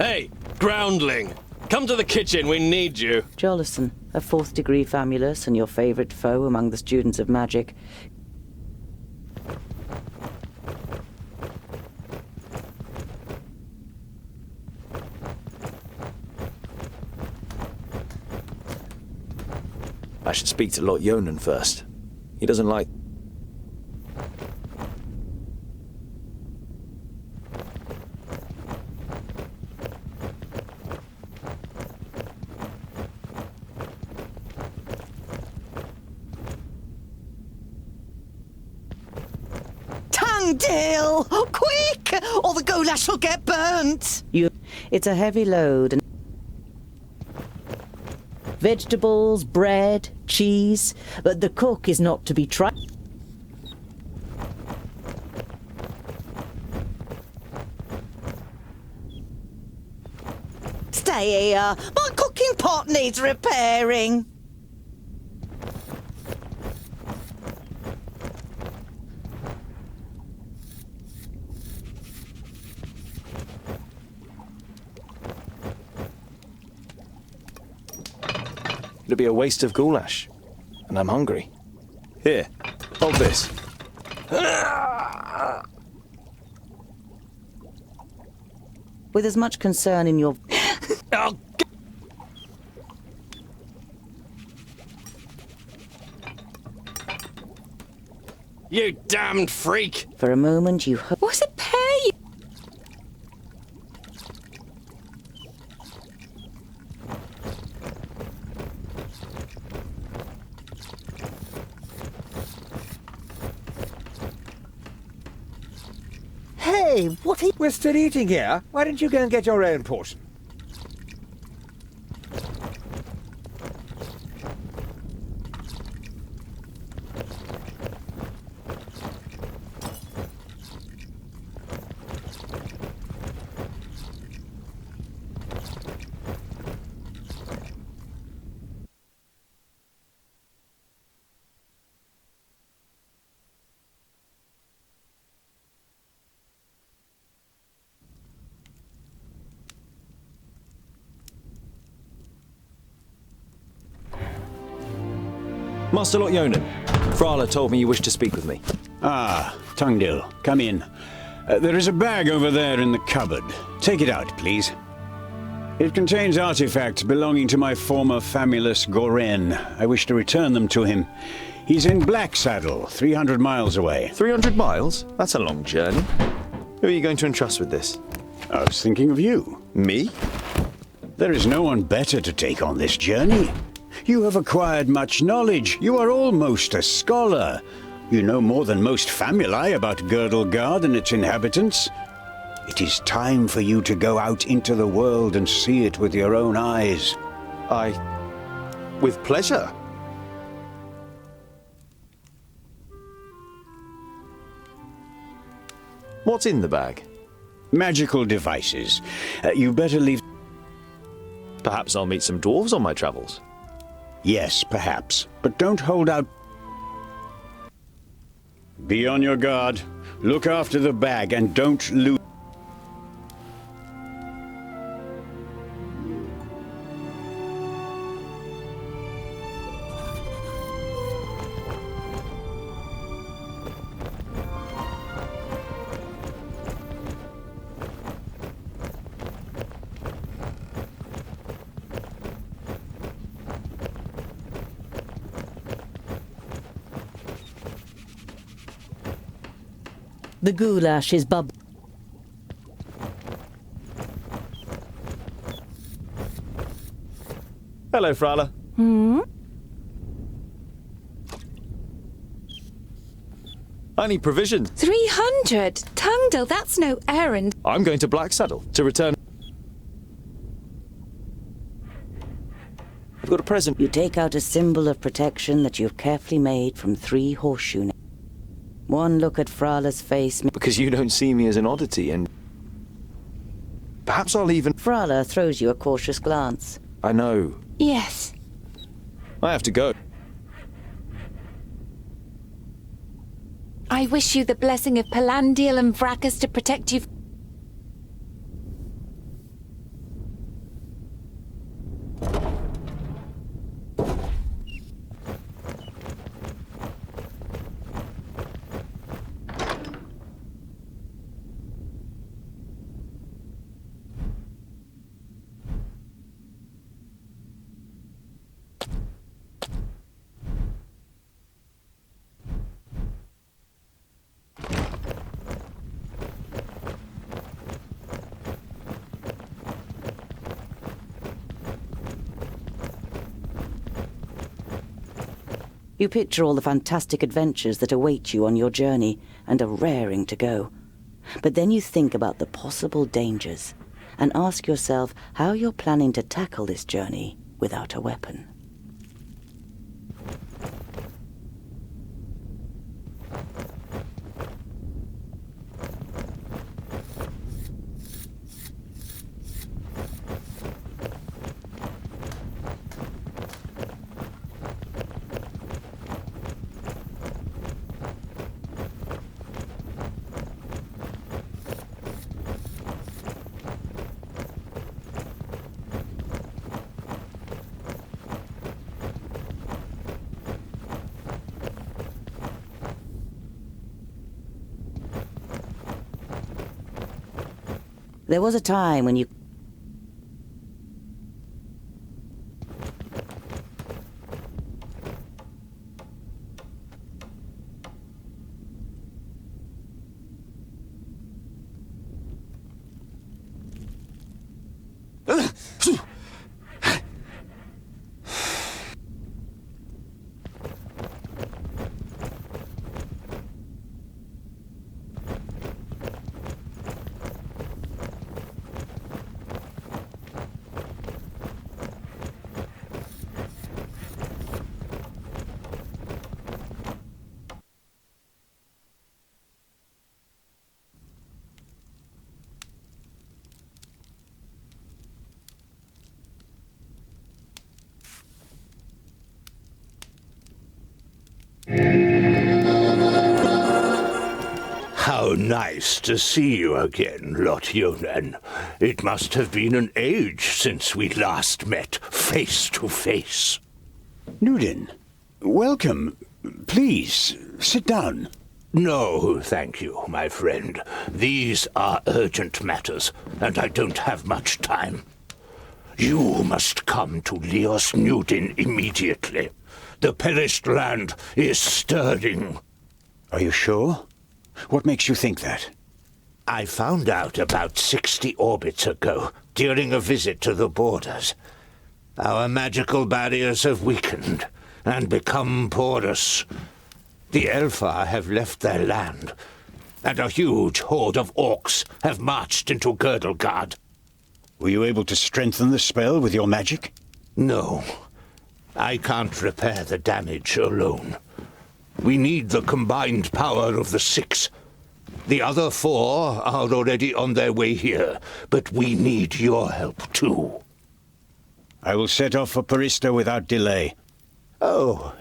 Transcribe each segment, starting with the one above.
Hey, groundling! Come to the kitchen, we need you. Jolison, a fourth-degree famulus and your favorite foe among the students of magic. I should speak to Lord Yonan first. He doesn't like... Tongue-tail! Quick! Or the goulash will get burnt! It's a heavy load and... Vegetables, bread, cheese, but the cook is not to be tried. Stay here. My cooking pot needs repairing. It'd be a waste of goulash. And I'm hungry. Here, hold this. With as much concern in your... Oh, you damned freak! For a moment you... What a pair you... Hey, what are you... We're still eating here. Why don't you go and get your own portion? Master Lord Yonan, Frala told me you wished to speak with me. Ah, Tungdil, come in. There is a bag over there in the cupboard. Take it out, please. It contains artifacts belonging to my former famulus Goren. I wish to return them to him. He's in Black Saddle, 300 miles away. 300 miles? That's a long journey. Who are you going to entrust with this? I was thinking of you. Me? There is no one better to take on this journey. You have acquired much knowledge. You are almost a scholar. You know more than most famuli about Girdlegard and its inhabitants. It is time for you to go out into the world and see it with your own eyes. With pleasure. What's in the bag? Magical devices. You better leave... Perhaps I'll meet some dwarves on my travels. Yes, perhaps. But don't hold out. Be on your guard. Look after the bag and don't lose. The goulash is bub... Hello, Frala. I need provision. 300? Tungdil, that's no errand. I'm going to Black Saddle to return. I've got a present. You take out a symbol of protection that you've carefully made from 3 horseshoe nails. One look at Frala's face... Because you don't see me as an oddity, and... Perhaps I'll even... Frala throws you a cautious glance. I know. Yes. I have to go. I wish you the blessing of Palandial and Vracus to protect you. You picture all the fantastic adventures that await you on your journey and are raring to go. But then you think about the possible dangers and ask yourself how you're planning to tackle this journey without a weapon. There was a time when you... How nice to see you again, Lot-Yonan. It must have been an age since we last met face to face. Nudin, welcome. Please, sit down. No, thank you, my friend. These are urgent matters, and I don't have much time. You must come to Leos Nudin immediately. The perished land is stirring. Are you sure? What makes you think that? I found out about 60 orbits ago, during a visit to the borders. Our magical barriers have weakened and become porous. The Elfar have left their land, and a huge horde of orcs have marched into Girdlegard. Were you able to strengthen the spell with your magic? No. I can't repair the damage alone. We need the combined power of the 6. The other 4 are already on their way here, but we need your help too. I will set off for Parista without delay. Oh,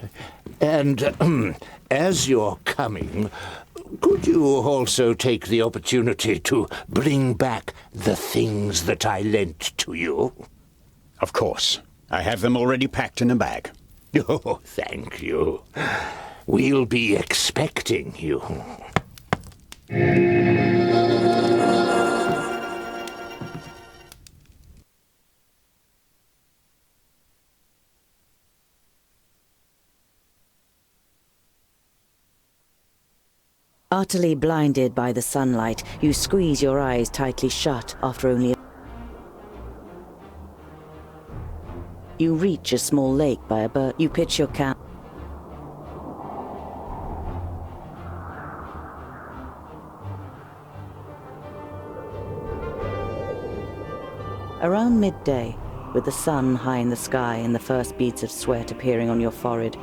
and as you're coming, could you also take the opportunity to bring back the things that I lent to you? Of course. I have them already packed in a bag. Oh, thank you. We'll be expecting you. Utterly blinded by the sunlight, you squeeze your eyes tightly shut after only... You reach a small lake by a bird. You pitch your camp. Around midday, with the sun high in the sky and the first beads of sweat appearing on your forehead,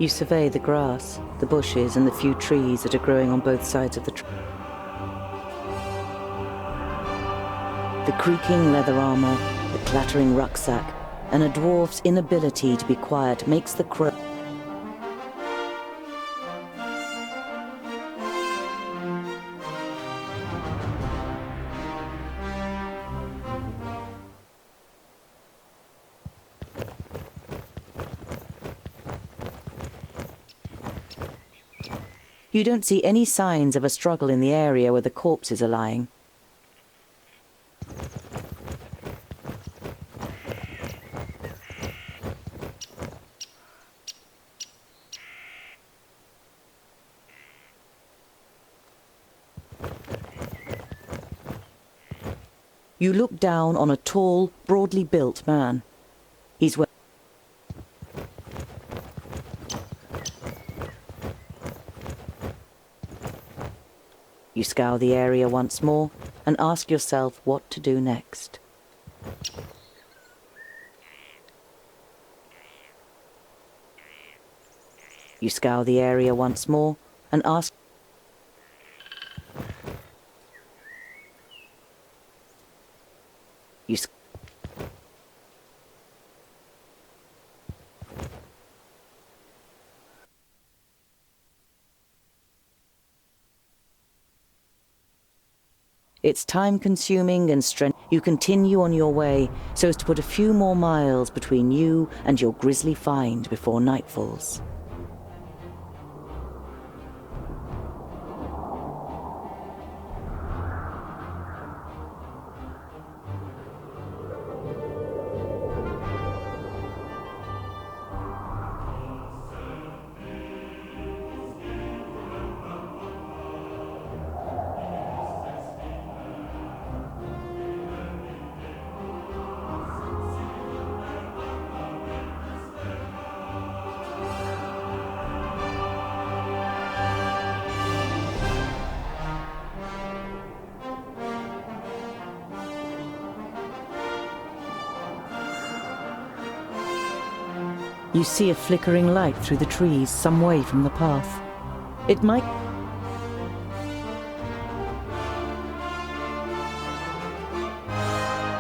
you survey the grass, the bushes, and the few trees that are growing on both sides of the trail. The creaking leather armor, the clattering rucksack, and a dwarf's inability to be quiet makes the crow... You don't see any signs of a struggle in the area where the corpses are lying. You look down on a tall, broadly built man. He's wearing... You scour the area once more and ask yourself what to do next. You scour the area once more and ask... You It's time-consuming and strength. You continue on your way so as to put a few more miles between you and your grisly find before night falls. You see a flickering light through the trees some way from the path. It might...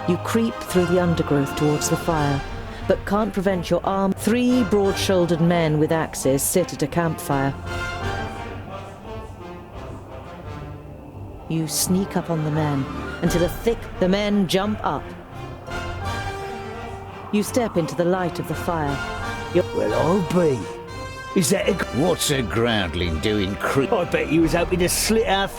You creep through the undergrowth towards the fire, but can't prevent your arm. 3 broad-shouldered men with axes sit at a campfire. You sneak up on the men until the men jump up. You step into the light of the fire. Well, I'll be. Is that a... What's a groundling doing I bet you was hoping to slit our...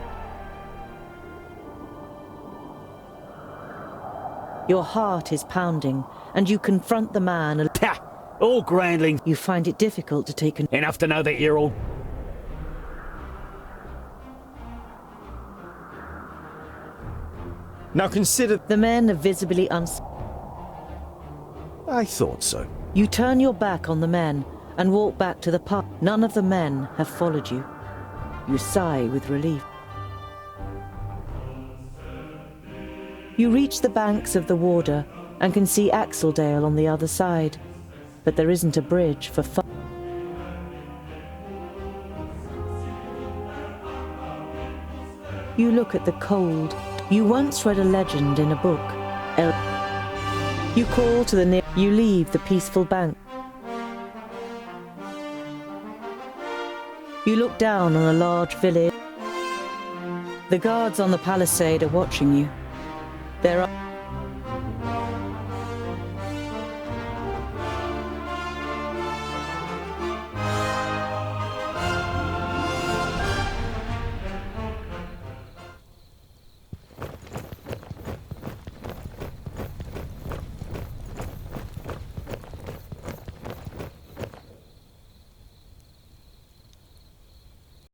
Your heart is pounding, and you confront the man. Pah! All groundling. You find it difficult to take Enough to know that you're all... Now consider... The men are visibly I thought so. You turn your back on the men and walk back to the pub. None of the men have followed you. You sigh with relief. You reach the banks of the Warder and can see Axeldale on the other side, but there isn't a bridge for fun. You look at the cold. You once read a legend in a book. You call to the near... You leave the peaceful bank. You look down on a large village. The guards on the palisade are watching you. There are...